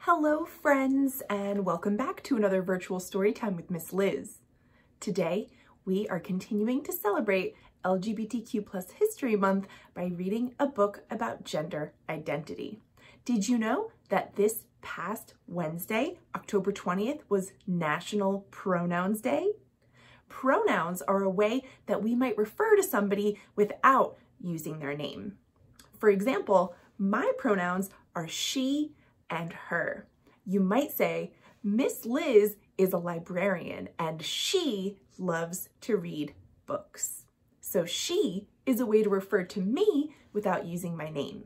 Hello friends, and welcome back to another virtual story time with Miss Liz. Today, we are continuing to celebrate LGBTQ+ History Month by reading a book about gender identity. Did you know that this past Wednesday, October 20th, was National Pronouns Day? Pronouns are a way that we might refer to somebody without using their name. For example, my pronouns are she and her. You might say, Miss Liz is a librarian and she loves to read books. So she is a way to refer to me without using my name.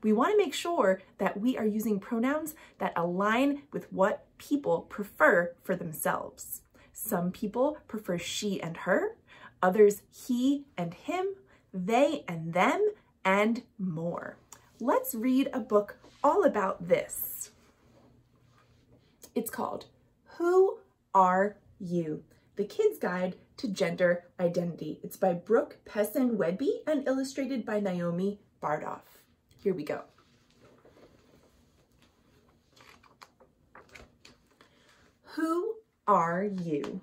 We want to make sure that we are using pronouns that align with what people prefer for themselves. Some people prefer she and her, others he and him, they and them, and more. Let's read a book all about this. It's called Who Are You? The Kid's Guide to Gender Identity. It's by Brooke Pessin-Wedby and illustrated by Naomi Bardoff. Here we go. Who are you?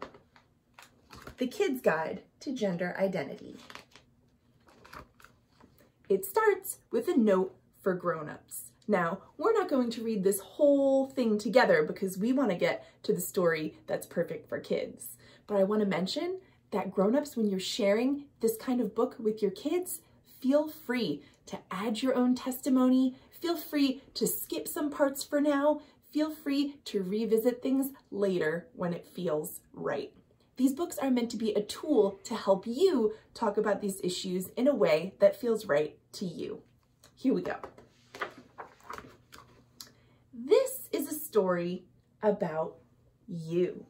The Kid's Guide to Gender Identity. It starts with a note for grown-ups. Now, we're not going to read this whole thing together because we want to get to the story that's perfect for kids. But I want to mention that grown-ups, when you're sharing this kind of book with your kids, feel free to add your own testimony, feel free to skip some parts for now, feel free to revisit things later when it feels right. These books are meant to be a tool to help you talk about these issues in a way that feels right to you. Here we go. This is a story about you.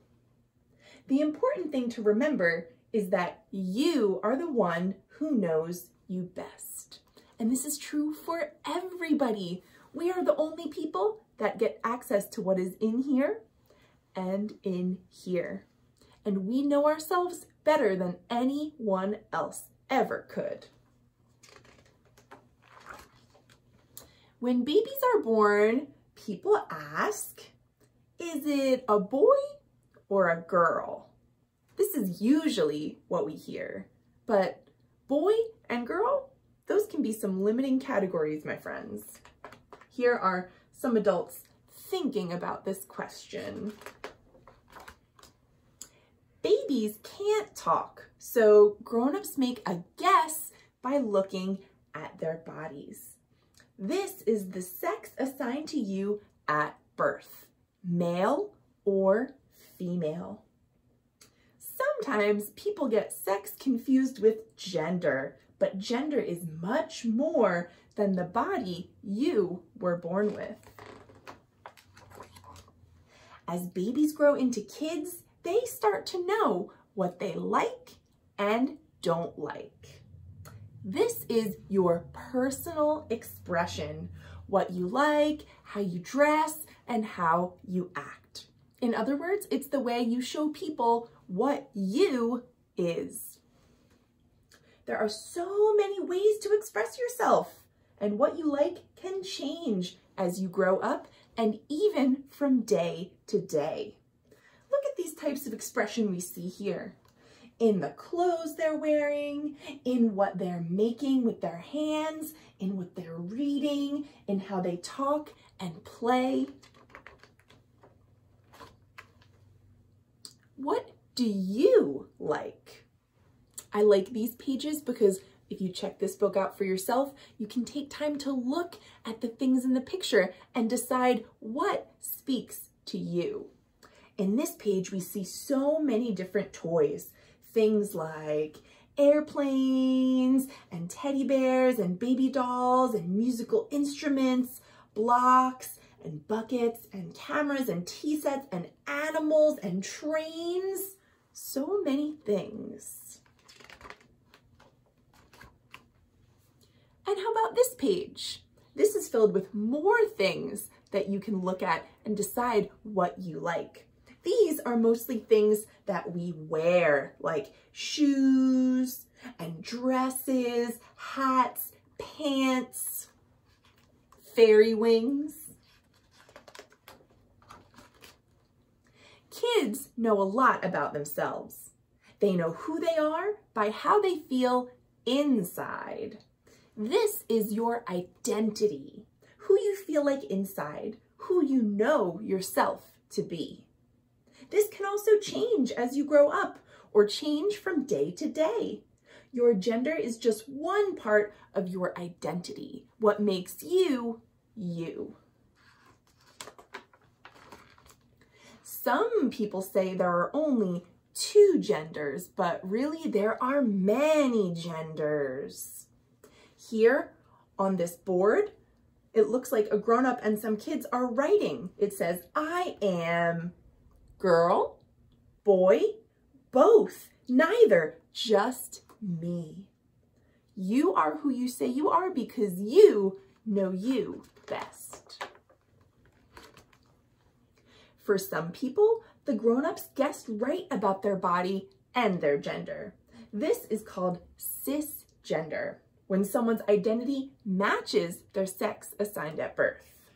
The important thing to remember is that you are the one who knows you best. And this is true for everybody. We are the only people that get access to what is in here and in here. And we know ourselves better than anyone else ever could. When babies are born, people ask, is it a boy or a girl? This is usually what we hear, but boy and girl, those can be some limiting categories, my friends. Here are some adults thinking about this question. Babies can't talk, so grown-ups make a guess by looking at their bodies. This is the sex assigned to you at birth, male or female. Sometimes people get sex confused with gender, but gender is much more than the body you were born with. As babies grow into kids, they start to know what they like and don't like. This is your personal expression, what you like, how you dress, and how you act. In other words, it's the way you show people what you is. There are so many ways to express yourself, and what you like can change as you grow up and even from day to day. Look at these types of expression we see here. In the clothes they're wearing, in what they're making with their hands, in what they're reading, in how they talk and play. What do you like? I like these pages because if you check this book out for yourself, you can take time to look at the things in the picture and decide what speaks to you. In this page, we see so many different toys. Things like airplanes and teddy bears and baby dolls and musical instruments, blocks and buckets and cameras and tea sets and animals and trains. So many things. And how about this page? This is filled with more things that you can look at and decide what you like. These are mostly things that we wear, like shoes and dresses, hats, pants, fairy wings. Kids know a lot about themselves. They know who they are by how they feel inside. This is your identity, who you feel like inside, who you know yourself to be. This can also change as you grow up or change from day to day. Your gender is just one part of your identity, what makes you, you. Some people say there are only 2 genders, but really there are many genders. Here on this board, it looks like a grown-up and some kids are writing. It says, I am girl, boy, both, neither, just me. You are who you say you are because you know you best. For some people, the grown-ups guessed right about their body and their gender. This is called cisgender, when someone's identity matches their sex assigned at birth.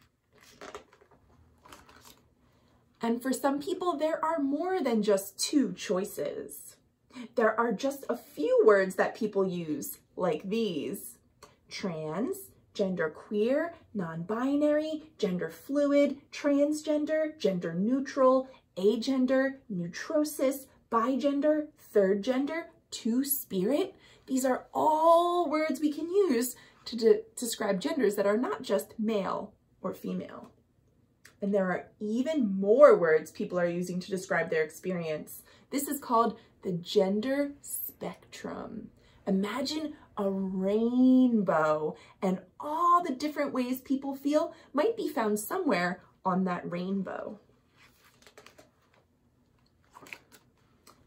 And for some people, there are more than just 2 choices. There are just a few words that people use, like these: trans, genderqueer, non-binary, gender fluid, transgender, gender neutral, agender, neutrosis, bigender, third gender, two-spirit. These are all words we can use to describe genders that are not just male or female. And there are even more words people are using to describe their experience. This is called the gender spectrum. Imagine a rainbow, and all the different ways people feel might be found somewhere on that rainbow.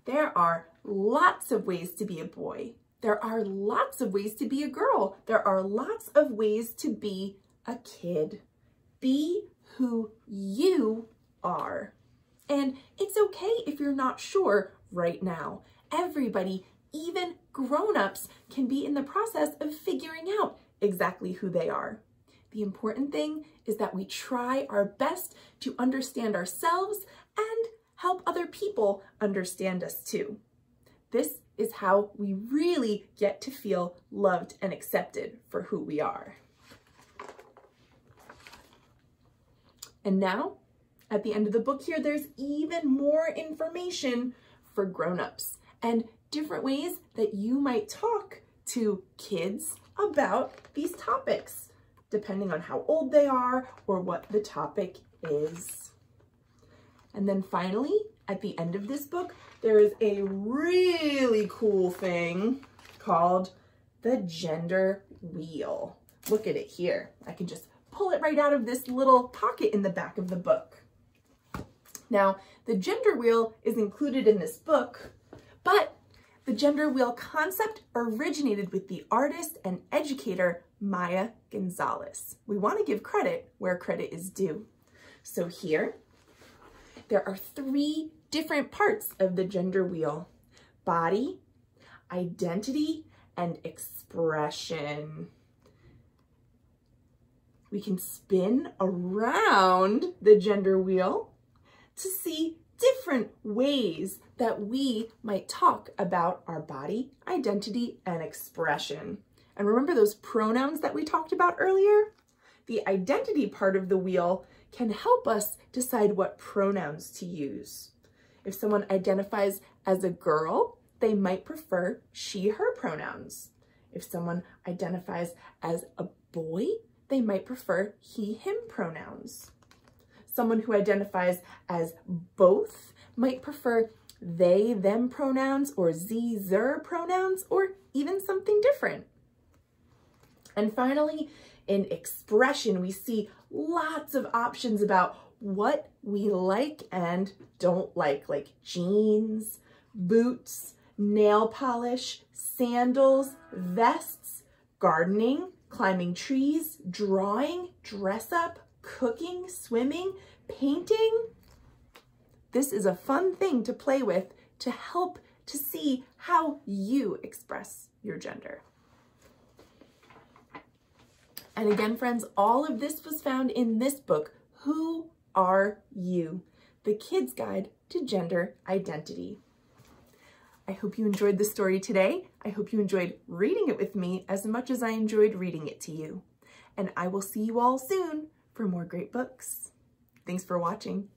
There are lots of ways to be a boy. There are lots of ways to be a girl. There are lots of ways to be a kid. Be who you are. And it's okay if you're not sure right now. Everybody, even grown-ups, can be in the process of figuring out exactly who they are. The important thing is that we try our best to understand ourselves and help other people understand us too. This is how we really get to feel loved and accepted for who we are. And now, at the end of the book here, there's even more information for grown-ups and different ways that you might talk to kids about these topics, depending on how old they are or what the topic is. And then finally, at the end of this book, there is a really cool thing called the gender wheel. Look at it here. I can just pull it right out of this little pocket in the back of the book. Now, the gender wheel is included in this book, but the gender wheel concept originated with the artist and educator Maya Gonzalez. We want to give credit where credit is due. So here, there are 3 different parts of the gender wheel: body, identity, and expression. We can spin around the gender wheel to see different ways that we might talk about our body, identity, and expression. And remember those pronouns that we talked about earlier? The identity part of the wheel can help us decide what pronouns to use. If someone identifies as a girl, they might prefer she, her pronouns. If someone identifies as a boy, they might prefer he, him pronouns. Someone who identifies as both might prefer they, them pronouns, or sie, zer pronouns, or even something different. And finally, in expression, we see lots of options about what we like and don't like jeans, boots, nail polish, sandals, vests, gardening, climbing trees, drawing, dress up, cooking, swimming, painting. This is a fun thing to play with to help to see how you express your gender. And again, friends, all of this was found in this book, Who Are You? The The Kid's Guide to Gender Identity. I hope you enjoyed the story today. I hope you enjoyed reading it with me as much as I enjoyed reading it to you. And I will see you all soon for more great books. Thanks for watching.